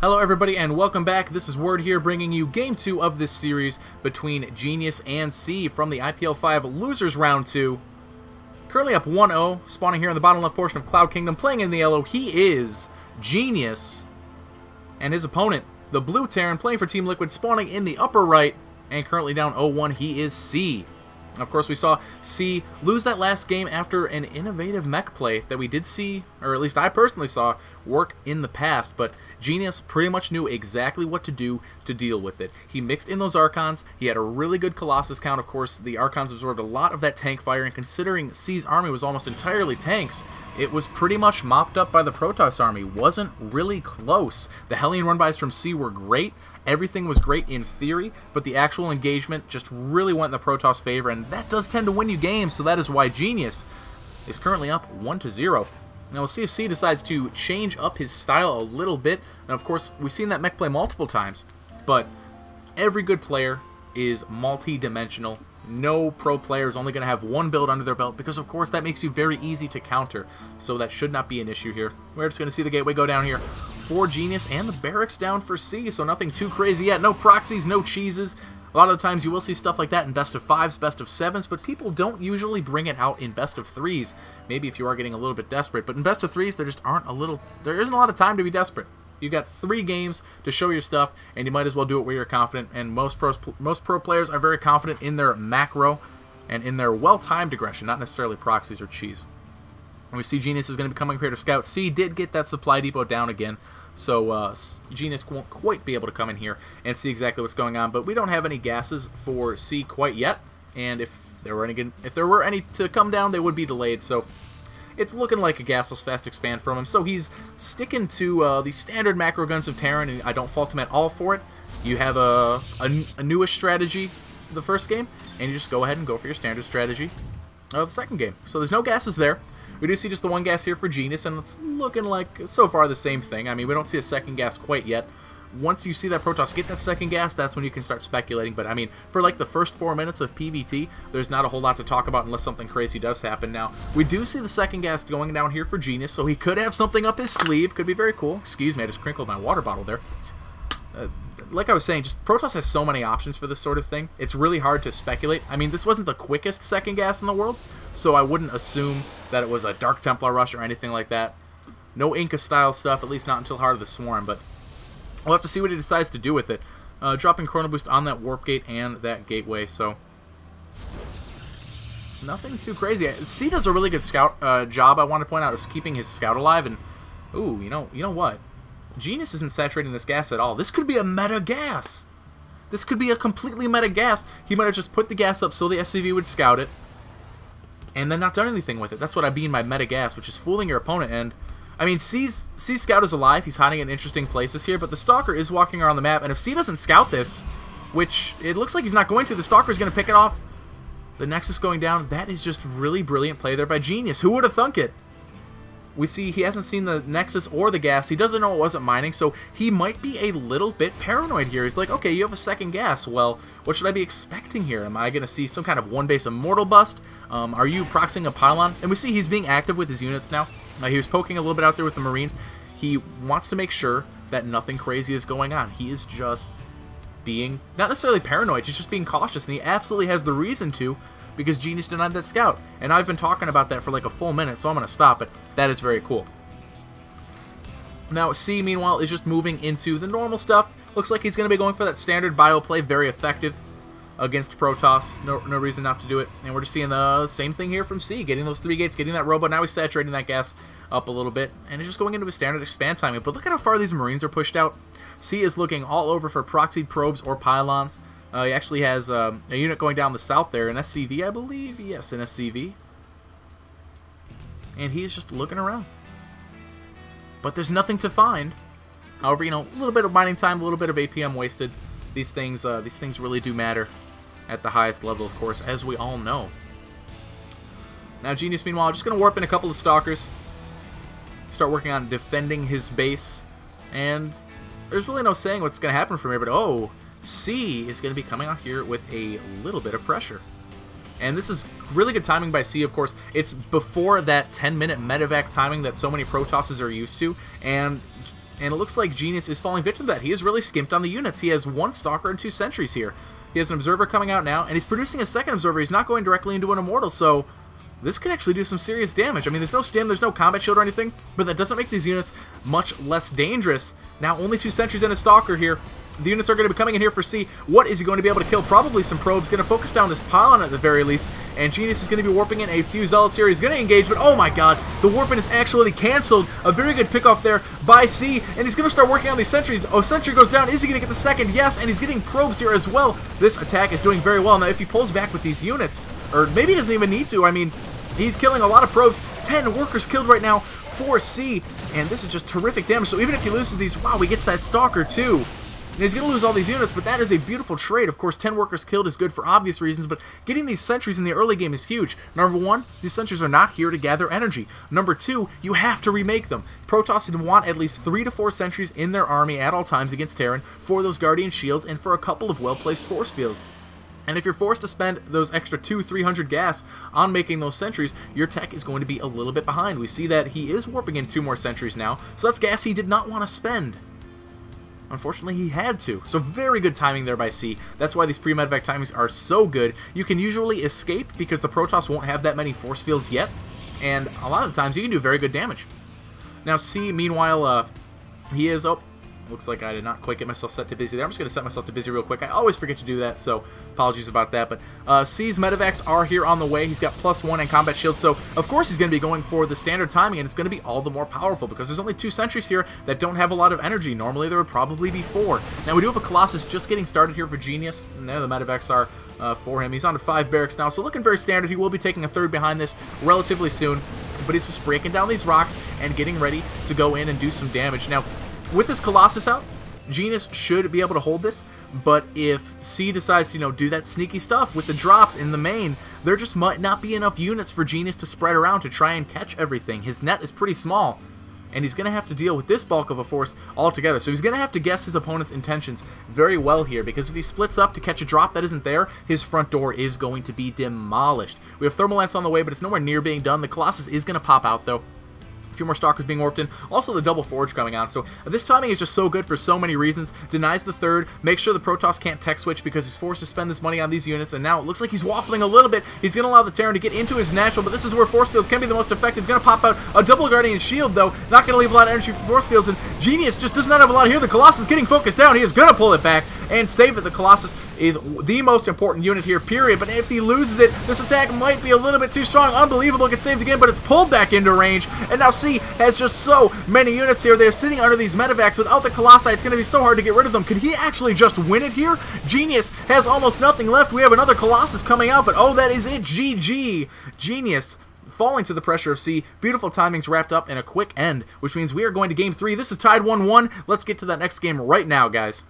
Hello everybody and welcome back. This is Word here bringing you Game 2 of this series between Genius and C from the IPL5 Losers Round 2. Currently up 1-0, spawning here in the bottom left portion of Cloud Kingdom, playing in the yellow. He is Genius, and his opponent, the Blue Terran, playing for Team Liquid, spawning in the upper right, and currently down 0-1, he is C. Of course, we saw C lose that last game after an innovative mech play that we did see, or at least I personally saw, work in the past, but Genius pretty much knew exactly what to do to deal with it. He mixed in those Archons, he had a really good Colossus count. Of course, the Archons absorbed a lot of that tank fire, and considering C's army was almost entirely tanks, it was pretty much mopped up by the Protoss army. Wasn't really close. The Hellion run-bys from C were great. Everything was great in theory, but the actual engagement just really went in the Protoss favor, and that does tend to win you games, so that is why Genius is currently up 1-0. Now we'll see if C decides to change up his style a little bit. Now of course, we've seen that mech play multiple times, but every good player is multi-dimensional. No pro player is only going to have one build under their belt because, of course, that makes you very easy to counter. So that should not be an issue here. We're just going to see the gateway go down here for Genius and the barracks down for C, so nothing too crazy yet. No proxies, no cheeses. A lot of the times you will see stuff like that in best of 5s, best of 7s, but people don't usually bring it out in best of 3s. Maybe if you are getting a little bit desperate, but in best of 3s, there isn't a lot of time to be desperate. You got 3 games to show your stuff, and you might as well do it where you're confident. And most pro players are very confident in their macro and in their well-timed aggression, not necessarily proxies or cheese. And we see Genius is going to be coming here to scout. C did get that supply depot down again, so Genius won't quite be able to come in here and see exactly what's going on. But we don't have any gases for C quite yet, and if there were any to come down, they would be delayed. So it's looking like a gasless fast expand from him, so he's sticking to the standard macro guns of Terran, and I don't fault him at all for it. You have a newish strategy the first game, and you just go ahead and go for your standard strategy the second game. So there's no gases there. We do see just the one gas here for Genius, and it's looking like, so far, the same thing. I mean, we don't see a second gas quite yet. Once you see that Protoss get that second gas, that's when you can start speculating. But, I mean, for like the first 4 minutes of PvT, there's not a whole lot to talk about unless something crazy does happen. Now, we do see the second gas going down here for Genius, so he could have something up his sleeve. Could be very cool. Excuse me, I just crinkled my water bottle there. Like I was saying, just Protoss has so many options for this sort of thing. It's really hard to speculate. I mean, this wasn't the quickest second gas in the world, so I wouldn't assume that it was a Dark Templar rush or anything like that. No Inca-style stuff, at least not until Heart of the Swarm, but we'll have to see what he decides to do with it. Dropping Chrono Boost on that Warp Gate and that Gateway, so nothing too crazy. C does a really good scout job, I want to point out, of keeping his scout alive, and ooh, you know what? Genius isn't saturating this gas at all. This could be a meta gas. This could be a completely meta gas. He might have just put the gas up so the SCV would scout it, and then not done anything with it. That's what I mean by meta gas, which is fooling your opponent. And I mean, C's scout is alive. He's hiding in interesting places here, but the Stalker is walking around the map, and if C doesn't scout this, which it looks like he's not going to, the Stalker is going to pick it off. The Nexus going down. That is just really brilliant play there by Genius. Who would have thunk it? We see he hasn't seen the Nexus or the gas. He doesn't know it wasn't mining, so he might be a little bit paranoid here. He's like, okay, you have a second gas. Well, what should I be expecting here? Am I going to see some kind of one-base Immortal bust? Are you proxying a pylon? And we see he's being active with his units now. He was poking a little bit out there with the Marines. He wants to make sure that nothing crazy is going on. He is just being, not necessarily paranoid, he's just being cautious, and he absolutely has the reason to, because Genius denied that scout. And I've been talking about that for like a full minute, so I'm going to stop it. That is very cool. Now, C, meanwhile, is just moving into the normal stuff. Looks like he's going to be going for that standard bio play. Very effective against Protoss. No reason not to do it. And we're just seeing the same thing here from C. Getting those 3 gates, getting that robo. Now he's saturating that gas up a little bit. And he's just going into his standard expand timing. But look at how far these Marines are pushed out. C is looking all over for proxied probes or pylons. He actually has a unit going down the south there, an SCV, I believe. Yes, an SCV. And he's just looking around. But there's nothing to find. However, you know, a little bit of mining time, a little bit of APM wasted. These things really do matter at the highest level, of course, as we all know. Now, Genius, meanwhile, just going to warp in a couple of Stalkers. Start working on defending his base. And there's really no saying what's going to happen from here, but oh, C is going to be coming out here with a little bit of pressure. And this is really good timing by C, of course. It's before that 10-minute medevac timing that so many Protosses are used to. And And it looks like Genius is falling victim to that. He is really skimped on the units. He has 1 Stalker and 2 Sentries here. He has an Observer coming out now, and he's producing a second Observer. He's not going directly into an Immortal, so this could actually do some serious damage. I mean, there's no stim, there's no combat shield or anything, but that doesn't make these units much less dangerous. Now, only 2 Sentries and a Stalker here. The units are going to be coming in here for C. What is he going to be able to kill? Probably some probes. Going to focus down this pylon at the very least. And Genius is going to be warping in a few Zealots here. He's going to engage, but oh my god, the warping is actually canceled. A very good pickoff there by C. And he's going to start working on these sentries. Oh, sentry goes down. Is he going to get the second? Yes, and he's getting probes here as well. This attack is doing very well. Now, if he pulls back with these units, or maybe he doesn't even need to. I mean, he's killing a lot of probes. 10 workers killed right now for C. And this is just terrific damage. So even if he loses these, wow, he gets that Stalker too. And he's going to lose all these units, but that is a beautiful trade. Of course, 10 workers killed is good for obvious reasons, but getting these sentries in the early game is huge. Number 1, these sentries are not here to gather energy. Number 2, you have to remake them. Protoss want at least 3 to 4 sentries in their army at all times against Terran for those Guardian Shields and for a couple of well-placed force fields. And if you're forced to spend those extra 200-300 gas on making those sentries, your tech is going to be a little bit behind. We see that he is warping in 2 more sentries now, so that's gas he did not want to spend. Unfortunately, he had to. So very good timing there by C. That's why these pre-medevac timings are so good. You can usually escape because the Protoss won't have that many force fields yet. And a lot of the times, you can do very good damage. Now C, meanwhile, he is... Oh, looks like I did not quite get myself set to busy there. I'm just going to set myself to busy real quick. I always forget to do that, so apologies about that. But C's medevacs are here on the way. He's got +1 and combat shield, so of course he's going to be going for the standard timing, and it's going to be all the more powerful because there's only 2 sentries here that don't have a lot of energy. Normally there would probably be 4. Now we do have a Colossus just getting started here for Genius, and there the medevacs are for him. He's on to 5 barracks now, so looking very standard. He will be taking a 3rd behind this relatively soon, but he's just breaking down these rocks and getting ready to go in and do some damage. Now, with this Colossus out, Genius should be able to hold this, but if C decides to, you know, do that sneaky stuff with the drops in the main, there just might not be enough units for Genius to spread around to try and catch everything. His net is pretty small, and he's going to have to deal with this bulk of a force altogether. So he's going to have to guess his opponent's intentions very well here, because if he splits up to catch a drop that isn't there, his front door is going to be demolished. We have Thermal Lance on the way, but it's nowhere near being done. The Colossus is going to pop out, though. A few more Stalkers being warped in. Also the double Forge coming on. So this timing is just so good for so many reasons. Denies the 3rd. Makes sure the Protoss can't tech switch because he's forced to spend this money on these units. And now it looks like he's waffling a little bit. He's going to allow the Terran to get into his natural, but this is where force fields can be the most effective. Going to pop out a double Guardian Shield, though. Not going to leave a lot of energy for force fields. And Genius just does not have a lot here. The Colossus getting focused down. He is going to pull it back and save it. The Colossus is the most important unit here, period. But if he loses it, this attack might be a little bit too strong. Unbelievable. Gets saved again, but it's pulled back into range. And now C has just so many units here. They're sitting under these medevacs. Without the Colossi, it's going to be so hard to get rid of them. Could he actually just win it here? Genius has almost nothing left. We have another Colossus coming out, but oh, that is it. GG. Genius falling to the pressure of C. Beautiful timings wrapped up in a quick end, which means we are going to Game 3. This is tied 1-1. Let's get to that next game right now, guys.